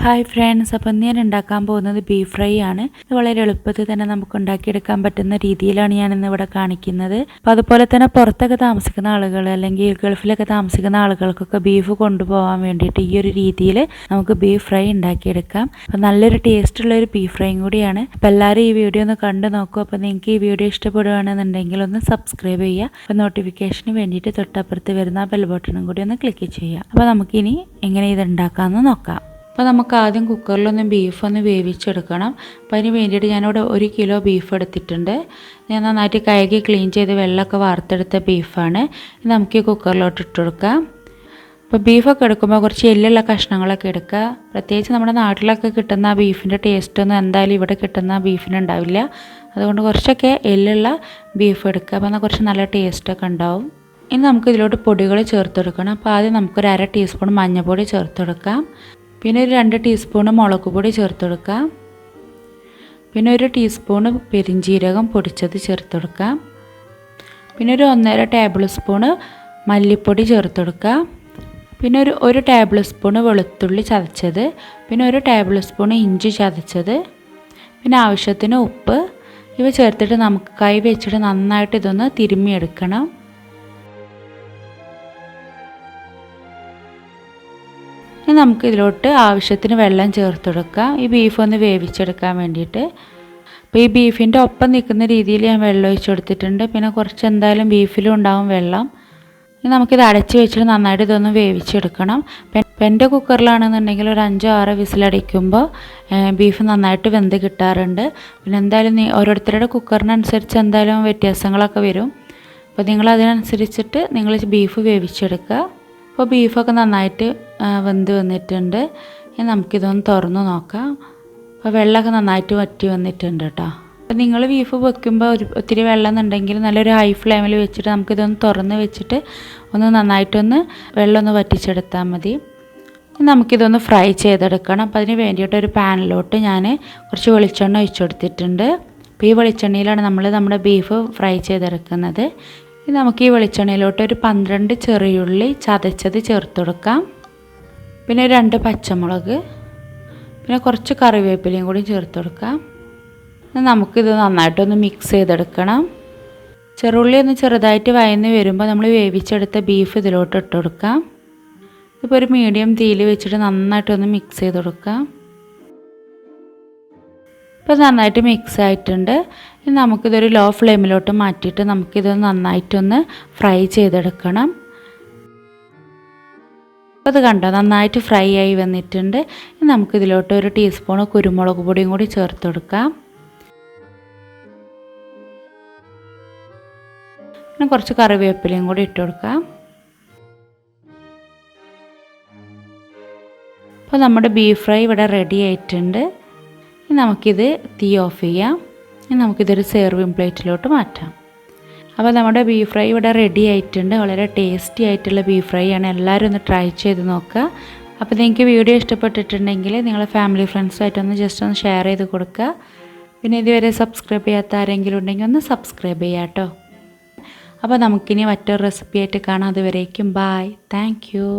Hi friends, അപ്പം ഞാൻ ഉണ്ടാക്കാൻ പോകുന്നത് ബീഫ് ഫ്രൈ ആണ്. ഇത് വളരെ എളുപ്പത്തിൽ തന്നെ നമുക്ക് ഉണ്ടാക്കിയെടുക്കാൻ പറ്റുന്ന രീതിയിലാണ് ഞാനിന്ന് ഇവിടെ കാണിക്കുന്നത്. അപ്പോൾ അതുപോലെ തന്നെ പുറത്തൊക്കെ താമസിക്കുന്ന ആളുകൾ അല്ലെങ്കിൽ ഗൾഫിലൊക്കെ താമസിക്കുന്ന ആളുകൾക്കൊക്കെ ബീഫ് കൊണ്ടുപോകാൻ വേണ്ടിയിട്ട് ഈ ഒരു രീതിയിൽ നമുക്ക് ബീഫ് ഫ്രൈ ഉണ്ടാക്കിയെടുക്കാം. അപ്പോൾ നല്ലൊരു ടേസ്റ്റുള്ളൊരു ബീഫ് ഫ്രൈയും കൂടിയാണ്. അപ്പോൾ എല്ലാവരും ഈ വീഡിയോ ഒന്ന് കണ്ടു നോക്കൂ. അപ്പോൾ നിങ്ങൾക്ക് ഈ വീഡിയോ ഇഷ്ടപ്പെടുകയാണെന്നുണ്ടെങ്കിൽ ഒന്ന് സബ്സ്ക്രൈബ് ചെയ്യുക. അപ്പോൾ നോട്ടിഫിക്കേഷന് വേണ്ടിയിട്ട് തൊട്ടപ്പുറത്ത് വരുന്ന ബെൽ ബട്ടണും കൂടി ഒന്ന് ക്ലിക്ക് ചെയ്യുക. അപ്പോൾ നമുക്കിനി എങ്ങനെ ഇത് ഉണ്ടാക്കാമെന്ന് നോക്കാം. അപ്പോൾ നമുക്ക് ആദ്യം കുക്കറിലൊന്ന് ബീഫൊന്ന് വേവിച്ചെടുക്കണം. അപ്പോൾ അതിന് വേണ്ടിയിട്ട് ഞാനിവിടെ 1 കിലോ ബീഫ് എടുത്തിട്ടുണ്ട്. ഞാൻ നന്നായിട്ട് കഴുകി ക്ലീൻ ചെയ്ത് വെള്ളമൊക്കെ വാർത്തെടുത്ത ബീഫാണ്. ഇത് നമുക്ക് ഈ കുക്കറിലോട്ട് ഇട്ട് കൊടുക്കാം. അപ്പോൾ ബീഫൊക്കെ എടുക്കുമ്പോൾ കുറച്ച് എല്ലുള്ള കഷ്ണങ്ങളൊക്കെ എടുക്കുക. പ്രത്യേകിച്ച് നമ്മുടെ നാട്ടിലൊക്കെ കിട്ടുന്ന ആ ബീഫിൻ്റെ ടേസ്റ്റൊന്നും എന്തായാലും ഇവിടെ കിട്ടുന്ന ബീഫിനുണ്ടാവില്ല. അതുകൊണ്ട് കുറച്ചൊക്കെ എല്ലുള്ള ബീഫ് എടുക്കുക. അപ്പോൾ എന്നാൽ കുറച്ച് നല്ല ടേസ്റ്റൊക്കെ ഉണ്ടാവും. ഇനി നമുക്ക് ഇതിലോട്ട് പൊടികൾ ചേർത്തെടുക്കണം. അപ്പോൾ ആദ്യം നമുക്കൊരു 1/2 ടീസ്പൂൺ മഞ്ഞൾപ്പൊടി ചേർത്തെടുക്കാം. പിന്നെ ഒരു 2 ടീസ്പൂണ് മുളക് പൊടി ചേർത്തെടുക്കാം. പിന്നെ ഒരു ടീസ്പൂണ് പെരിഞ്ജീരകം പൊടിച്ചത് ചേർത്തെടുക്കാം. പിന്നെ ഒരു 1.5 ടേബിൾ സ്പൂണ് മല്ലിപ്പൊടി ചേർത്തെടുക്കാം. പിന്നെ ഒരു ടേബിൾ സ്പൂണ് വെളുത്തുള്ളി ചതച്ചത്. പിന്നെ 1 ടേബിൾ സ്പൂണ് ഇഞ്ചി ചതച്ചത്. പിന്നെ ആവശ്യത്തിന് ഉപ്പ്. ഇവ ചേർത്തിട്ട് നമുക്ക് കൈ വെച്ചിട്ട് നന്നായിട്ട് ഇതൊന്ന് തിരുമ്മിയെടുക്കണം. ഇനി നമുക്ക് ഇതിലോട്ട് ആവശ്യത്തിന് വെള്ളം ചേർത്തെടുക്കാം, ഈ ബീഫ് ഒന്ന് വേവിച്ചെടുക്കാൻ വേണ്ടിയിട്ട്. അപ്പോൾ ഈ ബീഫിൻ്റെ ഒപ്പം നിൽക്കുന്ന രീതിയിൽ ഞാൻ വെള്ളം ഒഴിച്ച് കൊടുത്തിട്ടുണ്ട്. പിന്നെ കുറച്ച് എന്തായാലും ബീഫിലും ഉണ്ടാവും വെള്ളം. ഇനി നമുക്കിത് അടച്ച് വെച്ചിട്ട് നന്നായിട്ട് ഇതൊന്ന് വേവിച്ചെടുക്കണം. എൻ്റെ കുക്കറിലാണെന്നുണ്ടെങ്കിൽ ഒരു 5-6 വിസിലടിക്കുമ്പോൾ ബീഫ് നന്നായിട്ട് വെന്ത് കിട്ടാറുണ്ട്. പിന്നെ എന്തായാലും ഓരോരുത്തരുടെ കുക്കറിനനുസരിച്ച് എന്തായാലും വ്യത്യാസങ്ങളൊക്കെ വരും. അപ്പോൾ നിങ്ങളതിനനുസരിച്ചിട്ട് നിങ്ങൾ ബീഫ് വേവിച്ചെടുക്കുക. അപ്പോൾ ബീഫൊക്കെ നന്നായിട്ട് വെന്ത് വന്നിട്ടുണ്ട്. ഇനി നമുക്കിതൊന്ന് തുറന്ന് നോക്കാം. അപ്പോൾ വെള്ളമൊക്കെ നന്നായിട്ട് വറ്റി വന്നിട്ടുണ്ട് കേട്ടോ. അപ്പോൾ നിങ്ങൾ ബീഫ് വെക്കുമ്പോൾ ഒത്തിരി വെള്ളം എന്നുണ്ടെങ്കിൽ നല്ലൊരു ഹൈ ഫ്ലെയിമിൽ വെച്ചിട്ട് നമുക്കിതൊന്ന് തുറന്ന് വെച്ചിട്ട് ഒന്ന് നന്നായിട്ടൊന്ന് വെള്ളമൊന്ന് വറ്റിച്ചെടുത്താൽ മതി. നമുക്കിതൊന്ന് ഫ്രൈ ചെയ്തെടുക്കണം. അപ്പോൾ അതിന് വേണ്ടിയിട്ട് ഒരു പാനിലോട്ട് ഞാൻ കുറച്ച് വെളിച്ചെണ്ണ ഒഴിച്ചു കൊടുത്തിട്ടുണ്ട്. അപ്പോൾ ഈ വെളിച്ചെണ്ണയിലാണ് നമ്മുടെ ബീഫ് ഫ്രൈ ചെയ്തെടുക്കുന്നത്. നമുക്ക് ഈ വെളിച്ചെണ്ണയിലോട്ട് ഒരു 12 ചെറിയുള്ളി ചതച്ചത് ചേർത്ത് കൊടുക്കാം. പിന്നെ 2 പച്ചമുളക്, പിന്നെ കുറച്ച് കറിവേപ്പിലയും കൂടി ചേർത്ത് കൊടുക്കാം. നമുക്കിത് നന്നായിട്ടൊന്ന് മിക്സ് ചെയ്തെടുക്കണം. ചെറുള്ളി ഒന്ന് ചെറുതായിട്ട് വഴന്ന് വരുമ്പോൾ നമ്മൾ വേവിച്ചെടുത്ത ബീഫ് ഇതിലോട്ട് ഇട്ട് കൊടുക്കാം. ഇപ്പോൾ ഒരു മീഡിയം തീയിൽ വെച്ചിട്ട് നന്നായിട്ടൊന്ന് മിക്സ് ചെയ്ത് കൊടുക്കാം. ഇപ്പോൾ നന്നായിട്ട് മിക്സ് ആയിട്ടുണ്ട്. ഇനി നമുക്കിതൊരു ലോ ഫ്ലെയിമിലോട്ട് മാറ്റിയിട്ട് നമുക്കിത് നന്നായിട്ടൊന്ന് ഫ്രൈ ചെയ്തെടുക്കണം. അപ്പോൾ അത് കണ്ടോ, നന്നായിട്ട് ഫ്രൈ ആയി വന്നിട്ടുണ്ട്. ഇനി നമുക്കിതിലോട്ട് 1 ടീസ്പൂൺ കുരുമുളക് പൊടിയും കൂടി ചേർത്ത് കൊടുക്കാം. പിന്നെ കുറച്ച് കറിവേപ്പിലയും കൂടി ഇട്ട് കൊടുക്കാം. അപ്പോൾ നമ്മുടെ ബീഫ് ഫ്രൈ ഇവിടെ റെഡി ആയിട്ടുണ്ട്. ഇനി നമുക്കിത് തീ ഓഫ് ചെയ്യാം. ഇനി നമുക്കിതൊരു സെർവിങ് പ്ലേറ്റിലോട്ട് മാറ്റാം. അപ്പോൾ നമ്മുടെ ബീഫ് ഫ്രൈ ഇവിടെ റെഡി ആയിട്ടുണ്ട്. വളരെ ടേസ്റ്റി ആയിട്ടുള്ള ബീഫ് ഫ്രൈ ആണ്. എല്ലാവരും ഒന്ന് ട്രൈ ചെയ്ത് നോക്കുക. അപ്പോൾ നിങ്ങൾക്ക് വീഡിയോ ഇഷ്ടപ്പെട്ടിട്ടുണ്ടെങ്കിൽ നിങ്ങളെ ഫാമിലി ഫ്രണ്ട്സുമായിട്ടൊന്ന് ജസ്റ്റ് ഒന്ന് ഷെയർ ചെയ്ത് കൊടുക്കുക. പിന്നെ ഇതുവരെ സബ്സ്ക്രൈബ് ചെയ്യാത്ത ആരെങ്കിലും ഉണ്ടെങ്കിൽ ഒന്ന് സബ്സ്ക്രൈബ് ചെയ്യാം കേട്ടോ. അപ്പോൾ നമുക്കിനി മറ്റൊരു റെസിപ്പി ആയിട്ട് കാണാം. അതുവരേക്കും ബായ്. Thank you.